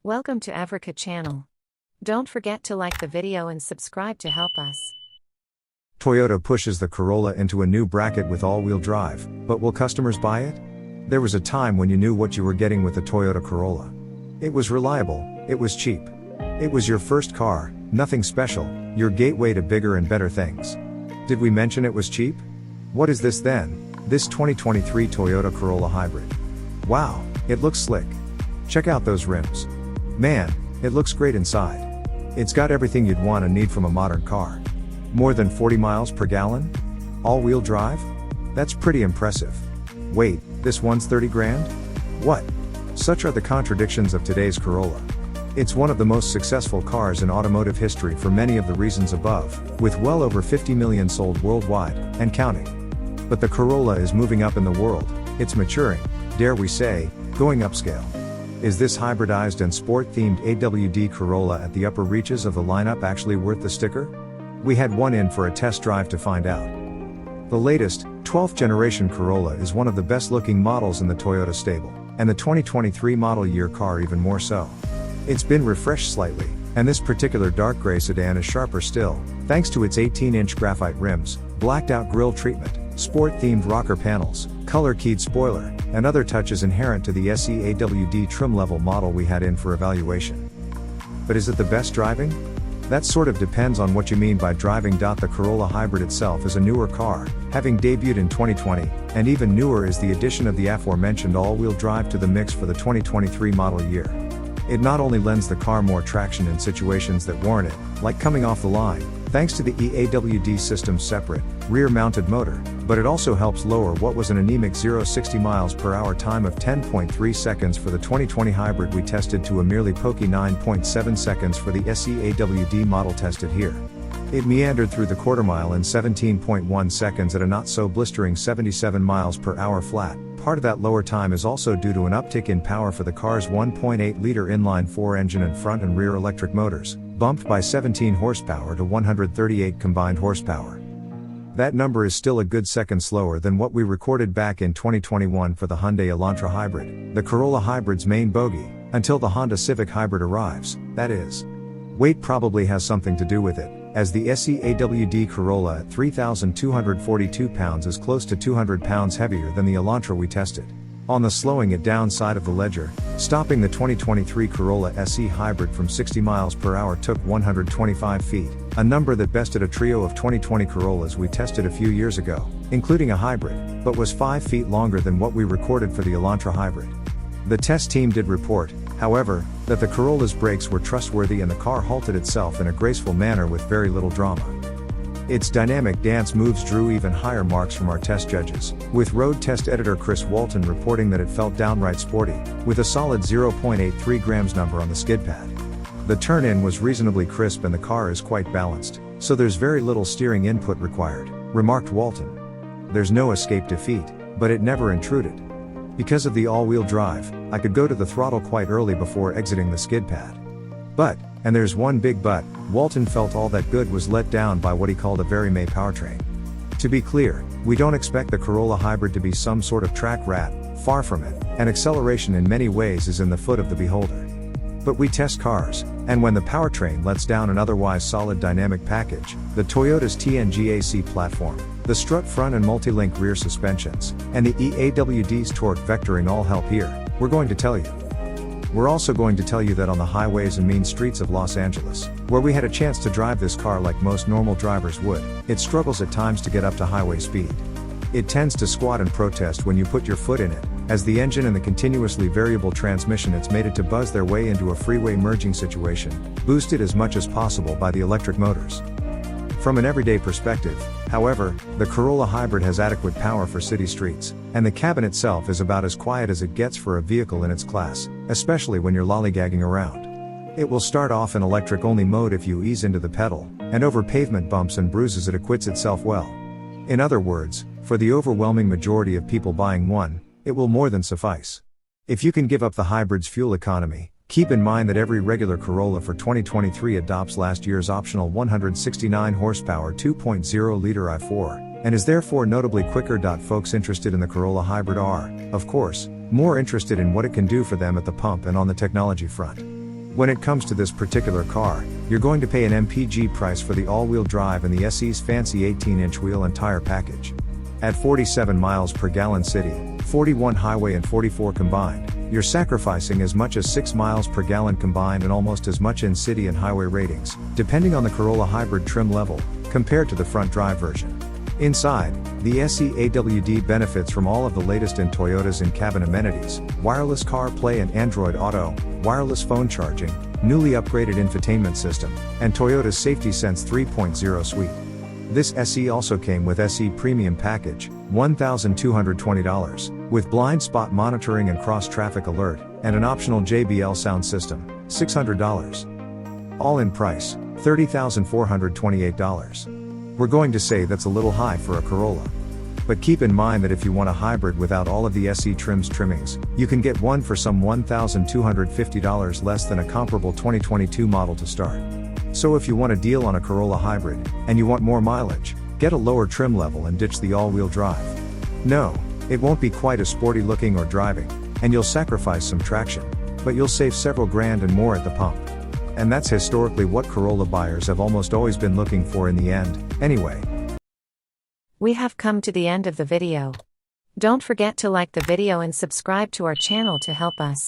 Welcome to Africa channel. Don't forget to like the video and subscribe to help us. Toyota pushes the Corolla into a new bracket with all-wheel drive, but will customers buy it? There was a time when you knew what you were getting with the Toyota Corolla. It was reliable, it was cheap. It was your first car, nothing special, your gateway to bigger and better things. Did we mention it was cheap? What is this then? This 2023 Toyota Corolla Hybrid. Wow, it looks slick. Check out those rims. Man, it looks great inside. It's got everything you'd want and need from a modern car. More than 40 miles per gallon? All-wheel drive? That's pretty impressive. Wait, this one's 30 grand? What? Such are the contradictions of today's Corolla. It's one of the most successful cars in automotive history for many of the reasons above, with well over 50 million sold worldwide, and counting. But the Corolla is moving up in the world, it's maturing, dare we say, going upscale. Is this hybridized and sport-themed AWD Corolla at the upper reaches of the lineup actually worth the sticker? We had one in for a test drive to find out. The latest, 12th generation Corolla is one of the best-looking models in the Toyota stable, and the 2023 model year car even more so. It's been refreshed slightly, and this particular dark gray sedan is sharper still, thanks to its 18-inch graphite rims, blacked-out grille treatment, sport-themed rocker panels, color-keyed spoiler, and other touches inherent to the SE AWD trim-level model we had in for evaluation. But is it the best driving? That sort of depends on what you mean by driving. The Corolla Hybrid itself is a newer car, having debuted in 2020, and even newer is the addition of the aforementioned all-wheel drive to the mix for the 2023 model year. It not only lends the car more traction in situations that warrant it, like coming off the line, thanks to the AWD system's separate, rear-mounted motor, but it also helps lower what was an anemic 0-60 miles per hour time of 10.3 seconds for the 2020 hybrid we tested to a merely pokey 9.7 seconds for the SE AWD model tested here. It meandered through the quarter mile in 17.1 seconds at a not-so-blistering 77 miles per hour flat. Part of that lower time is also due to an uptick in power for the car's 1.8-liter inline-4 engine and front and rear electric motors, bumped by 17 horsepower to 138 combined horsepower. That number is still a good second slower than what we recorded back in 2021 for the Hyundai Elantra Hybrid, the Corolla Hybrid's main bogey, until the Honda Civic Hybrid arrives, that is. Weight probably has something to do with it, as the SE AWD Corolla at 3,242 pounds is close to 200 pounds heavier than the Elantra we tested. On the slowing it down side of the ledger, stopping the 2023 Corolla SE Hybrid from 60 miles per hour took 125 feet, a number that bested a trio of 2020 Corollas we tested a few years ago, including a hybrid, but was 5 feet longer than what we recorded for the Elantra Hybrid. The test team did report, however, that the Corolla's brakes were trustworthy and the car halted itself in a graceful manner with very little drama. Its dynamic dance moves drew even higher marks from our test judges, with road test editor Chris Walton reporting that it felt downright sporty, with a solid 0.83 grams number on the skid pad. The turn-in was reasonably crisp and the car is quite balanced, so there's very little steering input required, remarked Walton. There's no escape defeat, but it never intruded. Because of the all-wheel drive, I could go to the throttle quite early before exiting the skid pad. But, and there's one big but, Walton felt all that good was let down by what he called a very May powertrain. To be clear, we don't expect the Corolla Hybrid to be some sort of track rat, far from it, and acceleration in many ways is in the foot of the beholder. But we test cars, and when the powertrain lets down an otherwise solid dynamic package, the Toyota's TNGA-C platform, the strut front and multi-link rear suspensions, and the EAWD's torque vectoring all help here, we're going to tell you. We're also going to tell you that on the highways and mean streets of Los Angeles, where we had a chance to drive this car like most normal drivers would, it struggles at times to get up to highway speed. It tends to squat and protest when you put your foot in it, as the engine and the continuously variable transmission it's mated to buzz their way into a freeway merging situation, boosted as much as possible by the electric motors. From an everyday perspective, however, the Corolla Hybrid has adequate power for city streets, and the cabin itself is about as quiet as it gets for a vehicle in its class, especially when you're lollygagging around. It will start off in electric-only mode if you ease into the pedal, and over pavement bumps and bruises it acquits itself well. In other words, for the overwhelming majority of people buying one, it will more than suffice. If you can give up the hybrid's fuel economy, keep in mind that every regular Corolla for 2023 adopts last year's optional 169 horsepower 2.0-liter i4, and is therefore notably quicker. Folks interested in the Corolla Hybrid are, of course, more interested in what it can do for them at the pump and on the technology front. When it comes to this particular car, you're going to pay an MPG price for the all-wheel drive and the SE's fancy 18-inch wheel and tire package. At 47 miles per gallon city, 41 highway and 44 combined, you're sacrificing as much as 6 miles per gallon combined and almost as much in city and highway ratings, depending on the Corolla hybrid trim level, compared to the front drive version. Inside, the SE AWD benefits from all of the latest in Toyota's in-cabin amenities: wireless CarPlay and Android Auto, wireless phone charging, newly upgraded infotainment system, and Toyota's Safety Sense 3.0 suite. This SE also came with SE Premium Package, $1,220, with blind spot monitoring and cross-traffic alert, and an optional JBL sound system, $600. All-in price, $30,428. We're going to say that's a little high for a Corolla. But keep in mind that if you want a hybrid without all of the SE trim's trimmings, you can get one for some $1,250 less than a comparable 2022 model to start. So if you want a deal on a Corolla hybrid, and you want more mileage, get a lower trim level and ditch the all-wheel drive. No, it won't be quite as sporty looking or driving, and you'll sacrifice some traction, but you'll save several grand and more at the pump. And that's historically what Corolla buyers have almost always been looking for in the end, anyway. We have come to the end of the video. Don't forget to like the video and subscribe to our channel to help us.